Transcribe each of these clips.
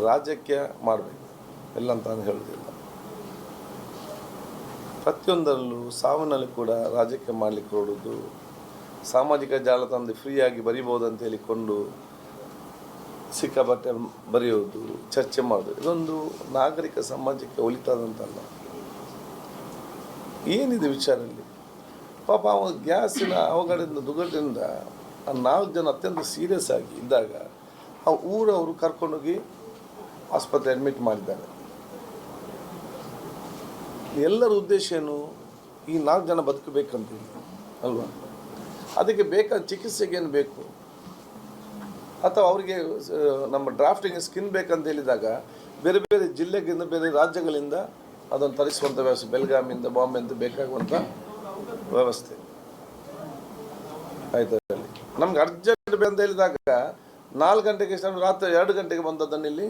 ರಾಜ್ಯಕ್ಕೆ ಮಾಡಬೇಕು ಎಲ್ಲ ಅಂತ ನಾನು ಹೇಳೋದಿಲ್ಲ. ಪ್ರತಿಯೊಂದರಲ್ಲೂ ಸಾವನಲ್ಲಿ ಕೂಡ ರಾಜ್ಯಕ್ಕೆ ಮಾಡಲಿಕ್ಕೆ ಹೊರಡುವುದು, ಸಾಮಾಜಿಕ ಜಾಲತಾಣದಲ್ಲಿ ಫ್ರೀಯಾಗಿ ಬರಿಬೋದು ಅಂತ ಹೇಳಿಕೊಂಡು ಸಿಕ್ಕಾಪಟ್ಟೆ ಬರೆಯೋದು, ಚರ್ಚೆ ಮಾಡೋದು, ಇದೊಂದು ನಾಗರಿಕ ಸಮಾಜಕ್ಕೆ ಒಲಿತಾದಂತಲ್ಲ. ಏನಿದೆ ವಿಚಾರದಲ್ಲಿ? ಪಾಪ ಅವನು ಗ್ಯಾಸಿನ ಅವಘಡದಿಂದ ದುರ್ಘಟನೆಯಿಂದ 4 ಜನ ಅತ್ಯಂತ ಸೀರಿಯಸ್ ಆಗಿ ಇದ್ದಾಗ ಆ ಊರವರು ಕರ್ಕೊಂಡೋಗಿ ಆಸ್ಪತ್ರೆ ಅಡ್ಮಿಟ್ ಮಾಡಿದ್ದಾರೆ. ಎಲ್ಲರ ಉದ್ದೇಶ ಏನು? ಈ 4 ಜನ ಬದುಕಬೇಕಂತೇಳಿ ಅಲ್ವಾ? ಅದಕ್ಕೆ ಬೇಕಾದ ಚಿಕಿತ್ಸೆಗೆ ಏನು ಬೇಕು? ಅಥವಾ ಅವರಿಗೆ ನಮ್ಮ ಡ್ರಾಫ್ಟಿಂಗ್ ಸ್ಕಿನ್ ಬೇಕಂತ ಹೇಳಿದಾಗ ಬೇರೆ ಬೇರೆ ಜಿಲ್ಲೆಗಿಂದ ಬೇರೆ ರಾಜ್ಯಗಳಿಂದ ಅದನ್ನು ತರಿಸುವಂಥ ವ್ಯವಸ್ಥೆ, ಬೆಳಗಾಮಿಂದ ಬಾಂಬೆಯಿಂದ ಬೇಕಾಗುವಂಥ ವ್ಯವಸ್ಥೆ ಆಯ್ತು. ನಮ್ಗೆ ಅರ್ಜೆಂಟ್ ಬೇಕಂತ ಹೇಳಿದಾಗ 4 ಗಂಟೆಗೆ ರಾತ್ರಿ 2 ಗಂಟೆಗೆ ಬಂದದ್ದನ್ನು ಇಲ್ಲಿ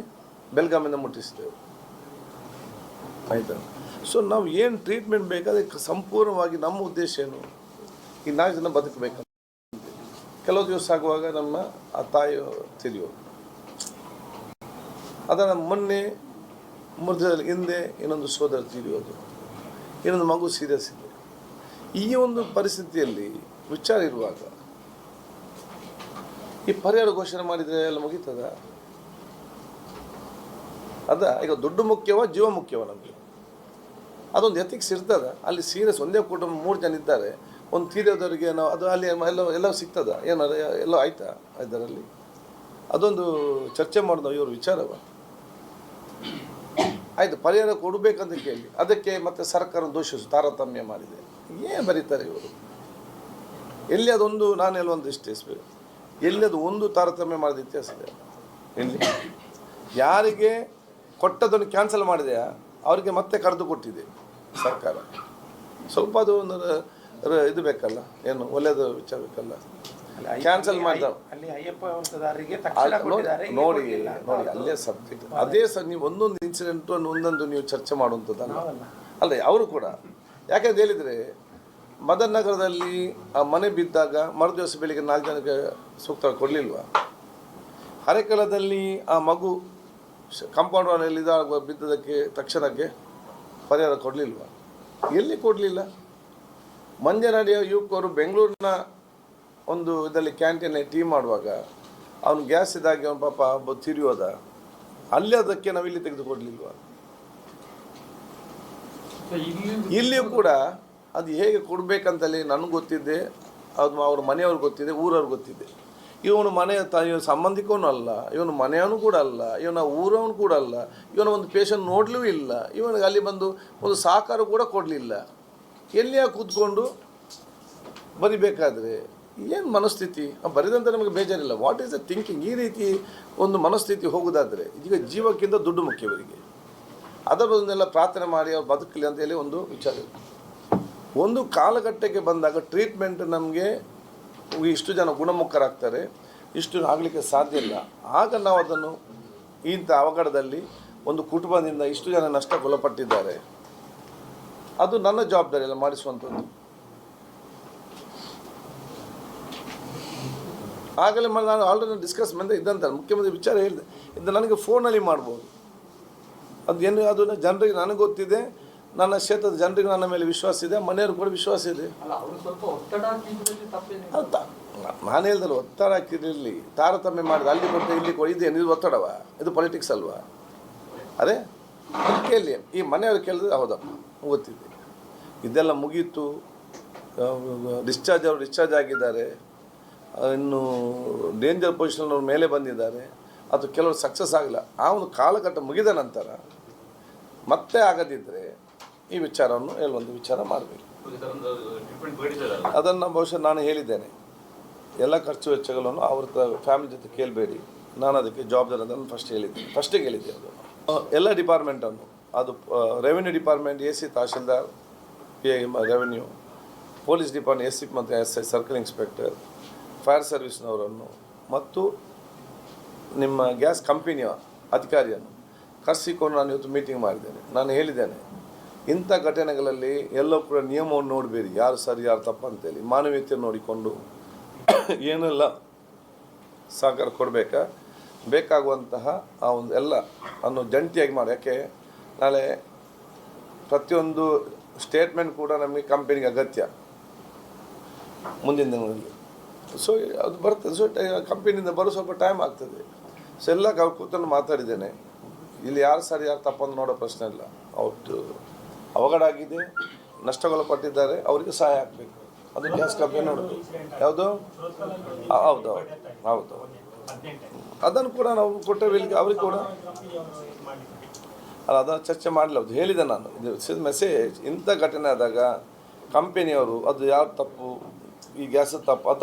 ಬೆಳಗಾಮಿಂದ ಮುಟ್ಟಿಸ್ತೇವೆ ಆಯಿತಾ. ಸೊ ನಾವು ಏನು ಟ್ರೀಟ್ಮೆಂಟ್ ಬೇಕಾದ್ರೆ ಸಂಪೂರ್ಣವಾಗಿ ನಮ್ಮ ಉದ್ದೇಶ ಏನು? ಈ 4 ಜನ ಬದುಕಬೇಕಂತ. ಕೆಲವು ದಿವಸ ಆಗುವಾಗ ನಮ್ಮ ಆ ತಾಯಿ ತಿಳಿಯೋದು, ಅದನ್ನು ಮೊನ್ನೆ 3 ದಿನದ ಹಿಂದೆ ಇನ್ನೊಂದು ಸೋದರ ತಿಳಿಯೋದು, ಇನ್ನೊಂದು ಮಗು ಸೀರಿಯಸ್ ಇದೆ. ಈ ಒಂದು ಪರಿಸ್ಥಿತಿಯಲ್ಲಿ ವಿಚಾರ ಇರುವಾಗ ಈ ಪರಿಹಾರ ಘೋಷಣೆ ಮಾಡಿದರೆ ಎಲ್ಲ ಮುಗೀತದ? ಈಗ ದುಡ್ಡು ಮುಖ್ಯವ ಜೀವ ಮುಖ್ಯವ? ನಮಗೆ ಅದೊಂದು ಎಥಿಕ್ಸ್ ಇರ್ತದ? ಅಲ್ಲಿ ಸೀರಿಯಸ್ ಒಂದೇ ಕುಟುಂಬ 3 ಜನ ಇದ್ದಾರೆ, ಒಂದು ತೀರೋದವರಿಗೆ ನಾವು ಅದು ಅಲ್ಲಿ ಎಲ್ಲ ಸಿಗ್ತದ? ಏನಾರು ಎಲ್ಲೋ ಆಯ್ತಾ ಇದರಲ್ಲಿ? ಅದೊಂದು ಚರ್ಚೆ ಮಾಡೋದು ಇವರು ವಿಚಾರವ? ಆಯಿತು, ಪರಿಹಾರ ಕೊಡಬೇಕಂತ ಕೇಳಿ ಅದಕ್ಕೆ ಮತ್ತೆ ಸರ್ಕಾರ ದೋಷಿಸು ತಾರತಮ್ಯ ಮಾಡಿದೆ. ಏನು ಬರೀತಾರೆ ಇವರು? ಎಲ್ಲಿ ಅದೊಂದು ನಾನು ಎಲ್ಲೊಂದು ಇಷ್ಟೇಸ್ಬೇಕು, ಎಲ್ಲಿ ಅದು ಒಂದು ತಾರತಮ್ಯ ಮಾಡಿದ ಇತಿಹಾಸ ಇದೆ? ಎಲ್ಲಿ ಯಾರಿಗೆ ಕೊಟ್ಟದನ್ನು ಕ್ಯಾನ್ಸಲ್ ಮಾಡಿದೆಯಾ ಅವರಿಗೆ ಮತ್ತೆ ಕರೆದು ಕೊಟ್ಟಿದೆ ಸರ್ಕಾರ. ಸ್ವಲ್ಪ ಅದು ಒಂದು ಇದು ಬೇಕಲ್ಲ, ಏನು ಒಳ್ಳೆಯದು ವಿಚಾರ ಬೇಕಲ್ಲ. ಕ್ಯಾನ್ಸಲ್ ಮಾಡಿದ ನೋಡಿ ಅಲ್ಲೇ ಸಬ್ಜೆಕ್ಟ್ ಅದೇ ಸರ್. ನೀವು ಒಂದೊಂದು ಇನ್ಸಿಡೆಂಟು ಒಂದೊಂದು ನೀವು ಚರ್ಚೆ ಮಾಡುವಂಥದ್ದಲ್ಲ ಅಲ್ಲ ಅವರು ಕೂಡ. ಯಾಕೆಂತ ಹೇಳಿದರೆ ಮದನ್ ನಗರದಲ್ಲಿ ಆ ಮನೆ ಬಿದ್ದಾಗ ಮರುದಿವಸ ಬೆಳಿಗ್ಗೆ 4 ಜನಕ್ಕೆ ಸೂಕ್ತ ಕೊಡಲಿಲ್ವಾ? ಹರೇಕಲದಲ್ಲಿ ಆ ಮಗು ಕಾಂಪೌಂಡ್ ವಾಲಲ್ಲಿ ಇದಾಗ ಬಿದ್ದದಕ್ಕೆ ತಕ್ಷಣಕ್ಕೆ ಪರಿಹಾರ ಕೊಡಲಿಲ್ವಾ? ಎಲ್ಲಿ ಕೊಡಲಿಲ್ಲ? ಮಂಜನಾಡಿಯ ಯುವಕರು ಬೆಂಗಳೂರಿನ ಒಂದು ಇದರಲ್ಲಿ ಕ್ಯಾಂಟೀನಲ್ಲಿ ಟೀ ಮಾಡುವಾಗ ಅವನು ಗ್ಯಾಸ್ ಇದಾಗಿ ಅವನು ಪಾಪ ಒಬ್ಬ ತಿರಿಯೋದ, ಅಲ್ಲಿ ಅದಕ್ಕೆ ನಾವು ಇಲ್ಲಿ ತೆಗೆದುಕೊಡ್ಲಿಲ್ವಾ? ಇಲ್ಲಿಯೂ ಕೂಡ ಅದು ಹೇಗೆ ಕೊಡಬೇಕಂತಲ್ಲಿ ನನಗೆ ಗೊತ್ತಿದ್ದೆ, ಅದು ಅವ್ರ ಮನೆಯವ್ರಿಗೆ ಗೊತ್ತಿದೆ, ಊರವ್ರಿಗೆ ಗೊತ್ತಿದೆ. ಇವನು ಮನೆಯ ತಾಯಿ ಸಂಬಂಧಿಕವೂ ಅಲ್ಲ, ಇವನು ಮನೆಯವನು ಕೂಡ ಅಲ್ಲ, ಇವನ ಊರವನು ಕೂಡ ಅಲ್ಲ, ಇವನ ಒಂದು ಪೇಷಂಟ್ ನೋಡಲೂ ಇಲ್ಲ, ಇವನಿಗೆ ಅಲ್ಲಿ ಬಂದು ಒಂದು ಸಹಕಾರ ಕೂಡ ಕೊಡಲಿಲ್ಲ. ಎಲ್ಲಿಯ ಕೂತ್ಕೊಂಡು ಬರಿಬೇಕಾದ್ರೆ ಏನು ಮನಸ್ಥಿತಿ? ಬರೆದಂತ ನಮಗೆ ಬೇಜಾರಿಲ್ಲ. What is the thinking? ಈ ರೀತಿ ಒಂದು ಮನಸ್ಥಿತಿ ಹೋಗೋದಾದರೆ ಈಗ ಜೀವಕ್ಕಿಂತ ದುಡ್ಡು ಮುಖ್ಯವರಿಗೆ. ಅದರ ಬದಲೆಲ್ಲ ಪ್ರಾರ್ಥನೆ ಮಾಡಿ ಅವ್ರು ಬದುಕಲಿ ಅಂತ ಹೇಳಿ ಒಂದು ವಿಚಾರ. ಒಂದು ಕಾಲಘಟ್ಟಕ್ಕೆ ಬಂದಾಗ ಟ್ರೀಟ್ಮೆಂಟ್ ನಮಗೆ ಇಷ್ಟು ಜನ ಗುಣಮುಖರಾಗ್ತಾರೆ, ಇಷ್ಟು ಆಗಲಿಕ್ಕೆ ಸಾಧ್ಯ ಇಲ್ಲ. ಆಗ ನಾವು ಅದನ್ನು ಇಂಥ ಅವಘಡದಲ್ಲಿ ಒಂದು ಕುಟುಂಬದಿಂದ ಇಷ್ಟು ಜನ ನಷ್ಟಕ್ಕೊಳಪಟ್ಟಿದ್ದಾರೆ, ಅದು ನನ್ನ ಜವಾಬ್ದಾರಿ ಎಲ್ಲ ಮಾಡಿಸುವಂಥದ್ದು. ಆಗಲೇ ನಾನು ಆಲ್ರೆಡಿ ಡಿಸ್ಕಸ್ ಮಾಡಿದೆ ಇದ್ದಂತ ಮುಖ್ಯಮಂತ್ರಿ ವಿಚಾರ ಹೇಳಿದೆ. ಇದು ನನಗೆ ಫೋನಲ್ಲಿ ಮಾಡ್ಬೋದು. ಅದು ಏನು ಅದನ್ನು ಜನರಿಗೆ ನನಗೆ ಗೊತ್ತಿದೆ, ನನ್ನ ಕ್ಷೇತ್ರದ ಜನರಿಗೆ ನನ್ನ ಮೇಲೆ ವಿಶ್ವಾಸ ಇದೆ, ಮನೆಯವ್ರಿಗೆ ಕೂಡ ವಿಶ್ವಾಸ ಇದೆ. ನಾನು ಹೇಳ್ದಲ್ಲ, ಒತ್ತಡ ಹಾಕಿರಲಿ, ತಾರತಮ್ಯ ಮಾಡಿದ ಅಲ್ಲಿ ಕೊಟ್ಟು ಇಲ್ಲಿ ಇದೇನು ಇದು ಒತ್ತಡವ? ಇದು ಪೊಲಿಟಿಕ್ಸ್ ಅಲ್ವಾ? ಅದೇ ಕೇಳಿ ಈ ಮನೆಯವ್ರು ಕೇಳಿದ್ರೆ ಹೌದಪ್ಪ ಗೊತ್ತಿದೆ, ಇದೆಲ್ಲ ಮುಗೀತು, ಅವರು ಡಿಸ್ಚಾರ್ಜ್ ಆಗಿದ್ದಾರೆ, ಇನ್ನು ಡೇಂಜರ್ ಪೊಸಿಷನ್ನವ್ರ ಮೇಲೆ ಬಂದಿದ್ದಾರೆ, ಅದು ಕೆಲವರು ಸಕ್ಸಸ್ ಆಗಿಲ್ಲ. ಆ ಒಂದು ಕಾಲಘಟ್ಟ ಮುಗಿದ ನಂತರ ಮತ್ತೆ ಆಗದಿದ್ದರೆ ಈ ವಿಚಾರವನ್ನು ಹೇಳುವಂಥ ವಿಚಾರ ಮಾಡಬೇಕು. ಅದನ್ನು ಬಹುಶಃ ನಾನು ಹೇಳಿದ್ದೇನೆ, ಎಲ್ಲ ಖರ್ಚು ವೆಚ್ಚಗಳನ್ನು ಅವ್ರ ಫ್ಯಾಮಿಲಿ ಜೊತೆ ಕೇಳಬೇಡಿ, ನಾನು ಅದಕ್ಕೆ ಜವಾಬ್ದಾರಿ ಅಂತ ಫಸ್ಟಿಗೆ ಹೇಳಿದ್ದೆ. ಅದು ಎಲ್ಲ ಡಿಪಾರ್ಟ್ಮೆಂಟನ್ನು, ಅದು revenue department, AC tahsildar, PA revenue, police department, SC ಮತ್ತು SI ಸರ್ಕಲ್ ಇನ್ಸ್ಪೆಕ್ಟರ್, ಫೈರ್ ಸರ್ವಿಸ್ನವರನ್ನು ಮತ್ತು ನಿಮ್ಮ ಗ್ಯಾಸ್ ಕಂಪನಿಯ ಅಧಿಕಾರಿಯನ್ನು ಕರೆಸಿಕೊಂಡು ನಾನು ಇವತ್ತು ಮೀಟಿಂಗ್ ಮಾಡಿದ್ದೇನೆ. ನಾನು ಹೇಳಿದ್ದೇನೆ, ಇಂಥ ಘಟನೆಗಳಲ್ಲಿ ಎಲ್ಲೋ ಕೂಡ ನಿಯಮವನ್ನು ನೋಡಬೇಡಿ, ಯಾರು ಸರಿ ಯಾರು ತಪ್ಪು ಅಂತೇಳಿ ಮಾನವೀಯತೆ ನೋಡಿಕೊಂಡು ಏನೆಲ್ಲ ಸಹಕಾರ ಕೊಡಬೇಕಾ ಬೇಕಾಗುವಂತಹ ಆ ಒಂದು ಎಲ್ಲ ಅನ್ನು ಜಂಟಿಯಾಗಿ ಮಾಡಿ. ಯಾಕೆ ನಾಳೆ ಪ್ರತಿಯೊಂದು ಸ್ಟೇಟ್ಮೆಂಟ್ ಕೂಡ ನಮಗೆ ಕಂಪನಿಗೆ ಅಗತ್ಯ ಮುಂದಿನ ದಿನಗಳಲ್ಲಿ. ಸೊ ಅದು ಬರ್ತದೆ. ಸೊ ಕಂಪನಿಯಿಂದ ಬರೋ ಸ್ವಲ್ಪ ಟೈಮ್ ಆಗ್ತದೆ. ಸೊ ಎಲ್ಲ ಕೂತನ್ನು ಮಾತಾಡಿದ್ದೇನೆ. ಇಲ್ಲಿ ಯಾರು ಸರಿ ಯಾರು ತಪ್ಪಂದು ನೋಡೋ ಪ್ರಶ್ನೆ ಇಲ್ಲ. ಅವ್ರದ್ದು ಅವಘಡ ಆಗಿದೆ, ನಷ್ಟಗಳು ಪಟ್ಟಿದ್ದಾರೆ, ಅವರಿಗೆ ಸಹಾಯ ಆಗಬೇಕು. ಅದು ಗ್ಯಾಸ್ ಕಂಪನಿ ನೋಡೋದು ಯಾವುದು. ಹೌದು ಹೌದು, ಅದನ್ನು ಕೂಡ ನಾವು ಕೊಟ್ಟೇವೆ ಇಲ್ಲಿಗೆ. ಅವ್ರಿಗೆ ಕೂಡ ಅಲ್ಲ, ಅದನ್ನು ಚರ್ಚೆ ಮಾಡಲಿಲ್ಲ. ಅದು ಹೇಳಿದೆ ನಾನು, ಇದು ಮೆಸೇಜ್. ಇಂಥ ಘಟನೆ ಆದಾಗ ಕಂಪನಿಯವರು ಅದು ಯಾರು ತಪ್ಪು, ಈ ಗ್ಯಾಸ್ ತಪ್ಪು, ಅದು